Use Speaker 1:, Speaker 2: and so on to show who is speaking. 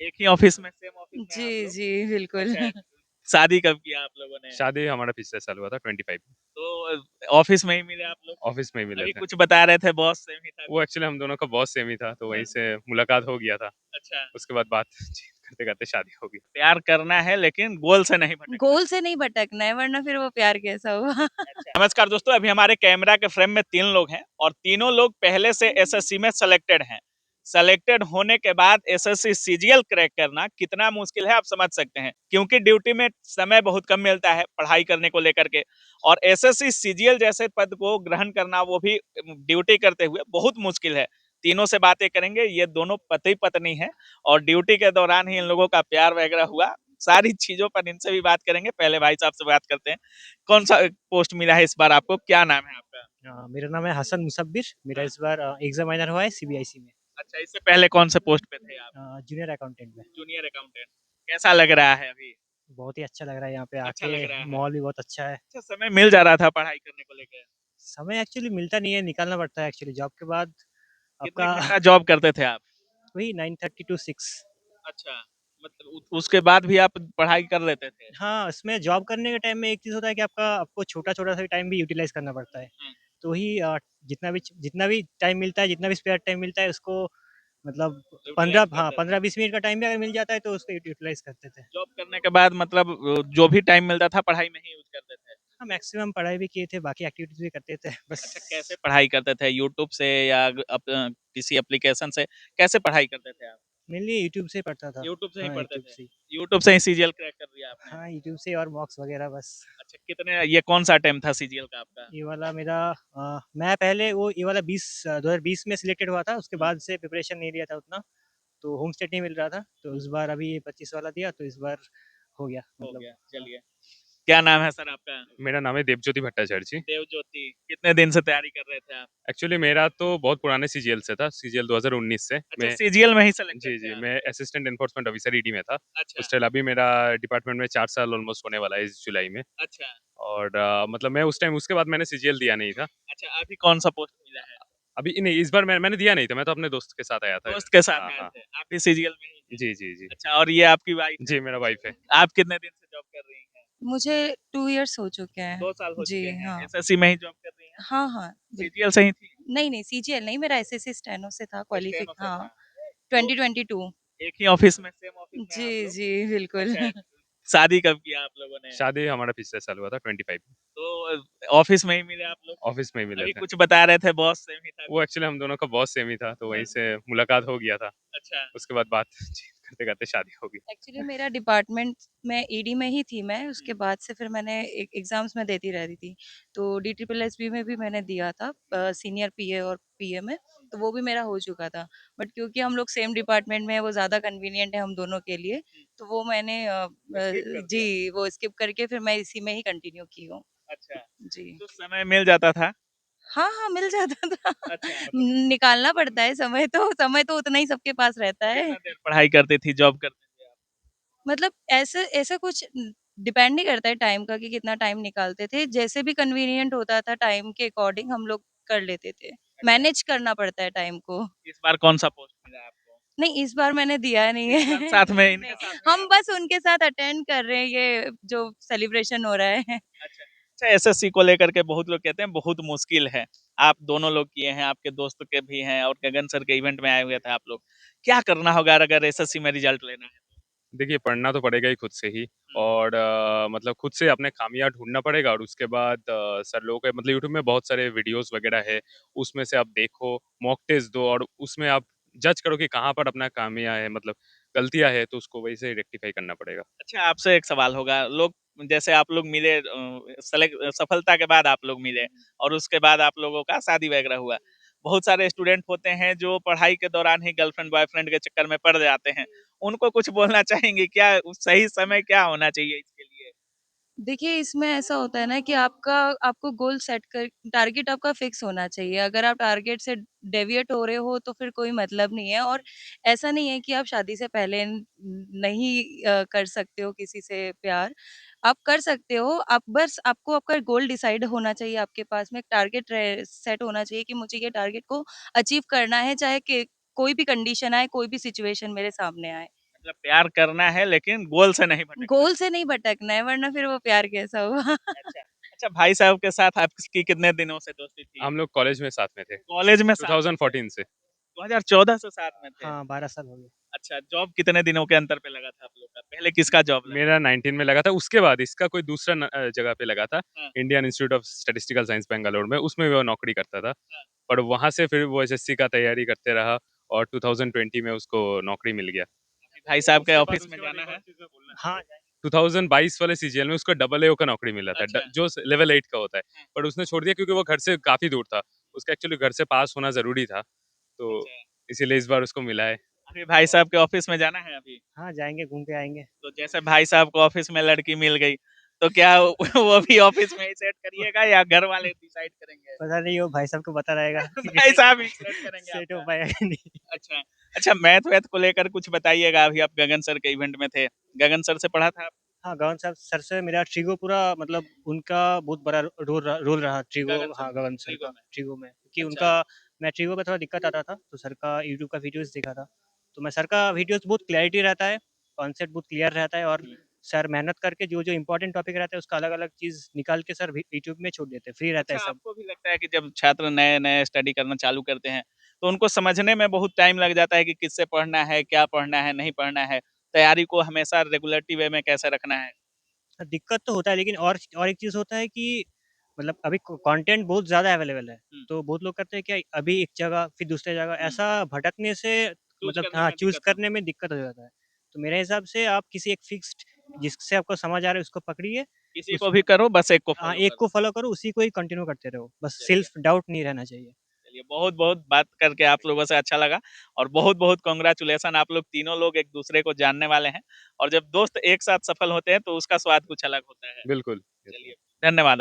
Speaker 1: एक ही ऑफिस में, same office में
Speaker 2: जी
Speaker 1: आप लोग?
Speaker 2: जी बिल्कुल।
Speaker 1: अच्छा, शादी कब किया आप लोगों ने?
Speaker 3: शादी हमारा पिछले साल हुआ था 25 में।
Speaker 1: तो ऑफिस में ही मिले आप लोग?
Speaker 3: ऑफिस में ही मिले
Speaker 1: अभी
Speaker 3: थे।
Speaker 1: कुछ बता रहे थे बॉस सेम ही था
Speaker 3: वो
Speaker 1: कुछ।
Speaker 3: एक्चुअली हम दोनों का बॉस सेम ही था, तो वहीं
Speaker 1: हाँ,
Speaker 3: से मुलाकात हो गया था।
Speaker 1: अच्छा।
Speaker 3: उसके बाद बातचीत करते-करते शादी हो गई।
Speaker 1: प्यार करना है लेकिन गोल से नहीं भटकना
Speaker 2: गोल
Speaker 1: है।
Speaker 2: से नहीं भटकना है वरना फिर वो प्यार कैसा हुआ।
Speaker 1: अच्छा, नमस्कार दोस्तों, अभी हमारे कैमरा के फ्रेम में 3 लोग हैं और तीनों लोग पहले से एसएससी में सेलेक्टेड हैं। सेलेक्टेड होने के बाद एसएससी सीजीएल क्रैक करना कितना मुश्किल है आप समझ सकते हैं, क्योंकि ड्यूटी में समय बहुत कम मिलता है पढ़ाई करने को लेकर के, और एसएससी सीजीएल जैसे पद को ग्रहण करना वो भी ड्यूटी करते हुए बहुत मुश्किल है। तीनों से बातें करेंगे, ये दोनों पति पत्नी हैं और ड्यूटी के दौरान ही इन लोगों का प्यार वगैरह हुआ। सारी चीजों पर इनसे भी बात करेंगे। पहले भाई साहब से बात करते हैं। कौन सा पोस्ट मिला है इस बार आपको? क्या नाम है आपका?
Speaker 4: मेरा नाम है हसन मुसब्बिर। मेरा
Speaker 1: हाँ,
Speaker 4: इस बार एग्जामिनर हुआ है सीबीआईसी में,
Speaker 1: अच्छा, इससे पहले कौन से पोस्ट पे थे आप?
Speaker 4: जूनियर अकाउंटेंट में।
Speaker 1: Junior accountant. कैसा लग रहा है अभी?
Speaker 4: बहुत ही अच्छा लग रहा है यहाँ पे
Speaker 1: अच्छा
Speaker 4: आके,
Speaker 1: लग रहा है।
Speaker 4: माहौल भी बहुत अच्छा है।
Speaker 1: अच्छा, समय मिल जा रहा था पढ़ाई करने को लेके?
Speaker 4: समय एक्चुअली मिलता नहीं है, निकालना पड़ता है एक्चुअली जॉब के बाद
Speaker 1: कितने
Speaker 4: आपका।
Speaker 1: घंटा जॉब करते थे आप?
Speaker 4: वही 9:30 to 6।
Speaker 1: अच्छा, मतलब उसके बाद भी आप पढ़ाई कर लेते थे?
Speaker 4: हाँ, उसमें जॉब करने के टाइम में एक चीज़ होता है कि आपको छोटा-छोटा सा टाइम भी यूटिलाइज़ करना पड़ता है।
Speaker 1: हम्म,
Speaker 4: तो वही जितना भी टाइम मिलता है, जितना भी स्पेयर टाइम मिलता है उसको मतलब
Speaker 1: यूटिलाइज
Speaker 4: 15, हाँ,
Speaker 1: करते थे।
Speaker 4: 15-20 मिनट का टाइम भी अगर मिल जाता है तो उसको यूटिलाइज़ करते थे।
Speaker 1: जॉब करने के बाद मतलब जो भी टाइम मिलता था पढ़ाई में ही यूज करते थे?
Speaker 4: हाँ, मैक्सिमम पढ़ाई भी किए थे, बाकी एक्टिविटीज़ भी करते थे बस।
Speaker 1: अच्छा, कैसे पढ़ाई करते थे? यूट्यूब से या किसी एप्लीकेशन से? कैसे पढ़ाई करते थे आप?
Speaker 4: मेनली यूट्यूब से पढ़ता था।
Speaker 1: यूट्यूब से ही
Speaker 4: हाँ,
Speaker 1: पढ़ते
Speaker 4: यूट्यूब
Speaker 1: थे?
Speaker 4: से ही।
Speaker 1: यूट्यूब से ही सीजीएल क्रैक कर दिया आपने?
Speaker 4: हाँ, यूट्यूब से और मॉक्स वगैरह बस।
Speaker 1: अच्छा, कितने, ये कौन-सा अटेम्प्ट था सीजीएल का आपका?
Speaker 4: ये वाला मेरा मैं पहले वो ये वाला 2020 में सिलेक्टेड हुआ था, उसके
Speaker 1: हुँ,
Speaker 4: बाद से प्रिपरेशन नहीं लिया था उतना, तो होम स्टेट नहीं मिल रहा था, तो
Speaker 1: हुँ,
Speaker 4: इस बार अभी ये 25 वाला दिया, तो इस बार हो गया
Speaker 1: हो
Speaker 4: मतलब।
Speaker 1: गया,
Speaker 4: हाँ।
Speaker 1: चलिए। क्या नाम है सर आपका?
Speaker 3: मेरा नाम है देवज्योति भट्टाचार्य जी।
Speaker 1: देवज्योति। कितने दिन से तैयारी कर रहे थे आप?
Speaker 3: एक्चुअली मेरा तो बहुत पुराने सीजीएल से था, सीजीएल 2019 से।
Speaker 1: अच्छा,
Speaker 3: मैं
Speaker 1: सीजीएल में ही सेलेक्टेड
Speaker 3: जी,
Speaker 1: थे
Speaker 3: जी,
Speaker 1: आप?
Speaker 3: मैं असिस्टेंट एनफोर्समेंट ऑफिसर ईडी में था।
Speaker 1: अच्छा,
Speaker 3: उस टाइम अभी मेरा डिपार्टमेंट में 4 साल ऑलमोस्ट होने वाला है इस जुलाई में।
Speaker 1: अच्छा,
Speaker 3: और मतलब मैं उस टाइम उसके बाद मैंने सीजीएल दिया नहीं था।
Speaker 1: अच्छा, अभी कौन-सा पोस्ट मिला है?
Speaker 3: अभी नहीं, इस बार मैंने दिया नहीं था, मैं तो अपने दोस्त के साथ आया था
Speaker 1: दोस्त
Speaker 3: इधर।
Speaker 1: के साथ
Speaker 3: हाँ,
Speaker 1: आए
Speaker 3: हाँ।
Speaker 1: थे। आप भी सीजीएल में ही हैं?
Speaker 3: जी, जी, जी।
Speaker 1: अच्छा, और ये आपकी वाइफ है?
Speaker 3: जी, मेरा वाइफ है।
Speaker 1: आप कितने दिन से जॉब कर रही हैं?
Speaker 2: मुझे 2 इयर्स हो चुके हैं।
Speaker 1: 2 साल हो
Speaker 2: जी,
Speaker 1: चुके हैं।
Speaker 2: हाँ।
Speaker 1: एसएससी में ही जॉब कर रही हैं?
Speaker 2: हाँ, हाँ, बिल्कुल।
Speaker 1: सीजीएल से ही थी?
Speaker 2: नहीं, नहीं सीजीएल नहीं, मेरा एसएससी स्टेनो से था
Speaker 1: स्टेनो से
Speaker 2: हाँ,
Speaker 1: था। तो
Speaker 2: 2022।
Speaker 1: एक ही ऑफिस में, सेम ऑफिस में
Speaker 2: जी,
Speaker 1: आप लोग?
Speaker 2: जी, बिल्कुल।
Speaker 1: अच्छा, शादी कब किया आप लोगों ने?
Speaker 3: शादी हमारा पिछले साल हुआ था 25 में।
Speaker 1: तो ऑफिस में ही मिले आप लोग?
Speaker 3: ऑफिस में ही मिले
Speaker 1: अभी
Speaker 3: थे।
Speaker 1: कुछ बता रहे थे बॉस सेम ही था
Speaker 3: वो
Speaker 1: कुछ।
Speaker 3: एक्चुअली हम दोनों का बॉस सेम ही था, तो वहीं
Speaker 1: हाँ,
Speaker 3: से मुलाकात हो गया था।
Speaker 1: अच्छा,
Speaker 3: उसके बाद बातचीत करते-करते शादी हो गई।
Speaker 2: एक्चुअली मेरा डिपार्टमेंट में ईडी में ही थी मैं,
Speaker 1: हुँ,
Speaker 2: उसके बाद से फिर मैंने एग्ज़ाम्स में देती रहती थी। तो डीट्रिपल में भी मैंने दिया था सीनियर पीए और पीए में, तो वो भी मेरा हो चुका था। बट क्योंकि हम लोग सेम डिपार्टमेंट में हैं, वो ज़्यादा कन्वीनिएंट है हम दोनों के लिए,
Speaker 1: हुँ,
Speaker 2: तो वो मैंने
Speaker 1: स्किप कर दिया।
Speaker 2: जी, वो स्किप करके फिर मैं इसी में ही कंटिन्यू की हूँ।
Speaker 1: अच्छा,
Speaker 2: जी।
Speaker 1: तो समय मिल जाता था?
Speaker 2: हाँ, हाँ, मिल जाता था।
Speaker 1: अच्छा, मतलब
Speaker 2: निकालना पड़ता है समय तो उतना ही सबके पास रहता है।
Speaker 1: कितना देर पढ़ाई करती थी, जॉब करते थे आप?
Speaker 2: मतलब ऐसे ऐसा कुछ डिपेंड नहीं करता है टाइम का कि कितना टाइम निकालते थे। जैसे भी कन्वीनिएंट होता था टाइम के अकॉर्डिंग हम लोग कर लेते थे।
Speaker 1: अच्छा,
Speaker 2: मैनेज करना पड़ता है टाइम को।
Speaker 1: इस बार कौन-सा पोस्ट मिला आपको?
Speaker 2: नहीं, इस बार मैंने दिया नहीं
Speaker 1: इस
Speaker 2: है।
Speaker 1: बार साथ में
Speaker 2: नहीं,
Speaker 1: इनके साथ में
Speaker 2: हम
Speaker 1: आप?
Speaker 2: बस उनके साथ अटेंड कर रहे हैं ये जो सेलिब्रेशन हो रहा है।
Speaker 1: अच्छा। अच्छा, एसएससी को लेकर के बहुत लोग कहते हैं बहुत मुश्किल है। आप दोनों लोग किए हैं, आपके दोस्त के भी हैं और गगन सर के इवेंट में आए हुए थे आप लोग। क्या करना होगा अगर एसएससी में रिजल्ट लेना है तो?
Speaker 3: देखिए, पढ़ना तो पड़ेगा ही खुद से ही।
Speaker 1: हुँ,
Speaker 3: और मतलब खुद से अपने खामियाँ ढूँढना पड़ेगा, और उसके बाद सर लोगों के मतलब यूट्यूब में बहुत सारे वीडियोज़ वगैरह है, उसमें से आप देखो, मॉक टेस्ट दो, और उसमें आप जज करो कि कहाँ पर अपना खामियाँ है, मतलब गलतियाँ है, तो उसको वही से रेक्टिफ़ाई करना पड़ेगा।
Speaker 1: अच्छा, आपसे एक सवाल होगा, लोग जैसे आप लोग मिले, सफलता के बाद आप लोग मिले और उसके बाद आप लोगों का शादी वगैरह हुआ। बहुत सारे स्टूडेंट होते हैं जो पढ़ाई के दौरान ही गर्लफ्रेंड बॉयफ्रेंड के चक्कर में पड़ जाते हैं। उनको कुछ बोलना चाहेंगे क्या? सही समय क्या होना चाहिए इसके लिए?
Speaker 2: देखिए, इसमें ऐसा होता है ना कि आपको गोल सेट कर टारगेट आपका फिक्स होना चाहिए। अगर आप टारगेट से डेविएट हो रहे हो तो फिर कोई मतलब नहीं है और ऐसा नहीं है कि आप शादी से पहले नहीं कर सकते हो किसी से प्यार। आप कर सकते हो, आप बस आपको आपका गोल डिसाइड होना चाहिए आपके पास में एक टारगेट सेट होना चाहिए कि मुझे ये टारगेट को अचीव करना है, चाहे कि कोई भी कंडीशन आए, कोई भी सिचुएशन मेरे सामने आए।
Speaker 1: मतलब प्यार करना है लेकिन गोल से नहीं भटकना।
Speaker 2: गोल से नहीं भटकना है, वरना फिर वो प्यार कैसा हुआ?
Speaker 1: अच्छा, अच्छा भाई साहब के साथ आपकी कितने दिनों से दोस्ती थी?
Speaker 3: हम लोग कॉलेज में साथ में थे,
Speaker 1: कॉलेज में साथ में थे,
Speaker 3: 2014 से।
Speaker 1: 2014 से साथ में थे।
Speaker 4: हाँ, 12 साल हो गए।
Speaker 1: अच्छा, जॉब कितने दिनों के अंतर पे लगा था आप लोग का? पहले किसका जॉब लगा?
Speaker 3: मेरा 19 में लगा था, उसके बाद इसका कोई दूसरा जगह पे लगा था,
Speaker 1: हाँ।
Speaker 3: Indian institute of statistical science Bangalore में, उसमें वो नौकरी करता था।
Speaker 1: हाँ।
Speaker 3: पर वहाँ से फिर वो एसएससी का तैयारी करते रहा और 2020 में उसको नौकरी मिल गया।
Speaker 1: भाई साहब के ऑफिस में जाना है?
Speaker 4: हाँ,
Speaker 3: 2022 वाले सीजीएल में उसको डबल एओ का नौकरी मिला था,
Speaker 1: अच्छा।
Speaker 3: जो लेवल 8 का होता है, पर उसने छोड़ दिया क्योंकि वो घर से काफी दूर था। उसका एक्चुअली घर से पास होना जरूरी था, तो
Speaker 1: अच्छा।
Speaker 3: इसीलिए इस बार उसको मिला है।
Speaker 1: अभी भाई साहब के ऑफिस में जाना है अभी?
Speaker 4: हाँ, जाएँगे, घूम के आएँगे।
Speaker 1: तो जैसे भाई साहब को ऑफिस में लड़की मिल गई, तो क्या वो भी ऑफिस में ही सेट करिएगा या घर वाले डिसाइड करेंगे?
Speaker 4: पता नहीं वो भाई साहब को पता रहेगा
Speaker 1: भाई साहब ही सेट करेंगे
Speaker 4: सेट हो
Speaker 1: आपका।
Speaker 4: पाएगा कि नहीं।
Speaker 1: अच्छा, अच्छा मैथ-वैथ को लेकर कुछ बताइएगा, अभी आप गगन सर के इवेंट में थे। गगन सर से पढ़ा था आप?
Speaker 4: हाँ, गगन साहब सर से मेरा ट्रिगो पूरा मतलब उनका बहुत बड़ा रोल रहा ट्रिगो,
Speaker 1: गगन सर
Speaker 4: हाँ,
Speaker 1: में,
Speaker 4: गगन सर
Speaker 1: ट्रिगो
Speaker 4: का
Speaker 1: में।
Speaker 4: ट्रिगो में। क्योंकि
Speaker 1: अच्छा।
Speaker 4: उनका मैं ट्रिगो में थोड़ा दिक्कत आता था, तो सर का यूट्यूब का वीडियोज़ देखा था। तो मैं सर का वीडियोज़ बहुत क्लैरिटी रहता है, कॉन्सेप्ट बहुत क्लियर रहता है और
Speaker 1: हुँ।
Speaker 4: सर मेहनत करके जो-जो इम्पोर्टेंट टॉपिक रहता है उसका अलग-अलग चीज़ निकाल के सर वी यूट्यूब में छोड़ देते हैं, फ्री रहता
Speaker 1: अच्छा,
Speaker 4: है सब।
Speaker 1: आपको भी लगता है कि जब छात्र नए-नए स्टडी करना चालू करते हैं, तो उनको समझने में बहुत टाइम लग जाता है कि किससे पढ़ना है, क्या पढ़ना है, नहीं पढ़ना है, तैयारी को हमेशा रेगुलेटिव वे में कैसे रखना है?
Speaker 4: दिक्कत तो होता है लेकिन और एक चीज़ होता है कि मतलब अभी कंटेंट बहुत ज़्यादा अवेलेबल है।
Speaker 1: हुँ।
Speaker 4: तो बहुत लोग करते हैं क्या अभी एक जगह फिर दूसरे जगह
Speaker 1: हुँ।
Speaker 4: ऐसा भटकने से
Speaker 1: चूज़
Speaker 4: मतलब
Speaker 1: करने
Speaker 4: हाँ,
Speaker 1: में
Speaker 4: चूज़
Speaker 1: दिक्कत
Speaker 4: करने
Speaker 1: होगी।
Speaker 4: में दिक्कत हो जाता है। तो मेरे हिसाब से आप किसी एक फिक्स्ड जिससे आपको समझ आ रहा है उसको पकड़िए,
Speaker 1: किसी को
Speaker 4: उस
Speaker 1: भी करो, बस एक को
Speaker 4: हाँ,
Speaker 1: फ़ॉलो
Speaker 4: एक
Speaker 1: करो।
Speaker 4: को फ़ॉलो करो उसी को ही कंटिन्यू करते रहो। बस
Speaker 1: चलिए,
Speaker 4: सेल्फ डाउट नहीं रहना चाहिए।
Speaker 1: चलिए बहुत-बहुत बात करके आप लोगों से अच्छा लगा और बहुत-बहुत कांग्रेचुलेशन आप लोग तीनों लोग एक-दूसरे को जानने वाले हैं और जब दोस्त एक साथ सफल होते हैं, तो उसका स्वाद कुछ अलग होता है।
Speaker 3: बिल्कुल।
Speaker 1: चलिए, धन्यवाद।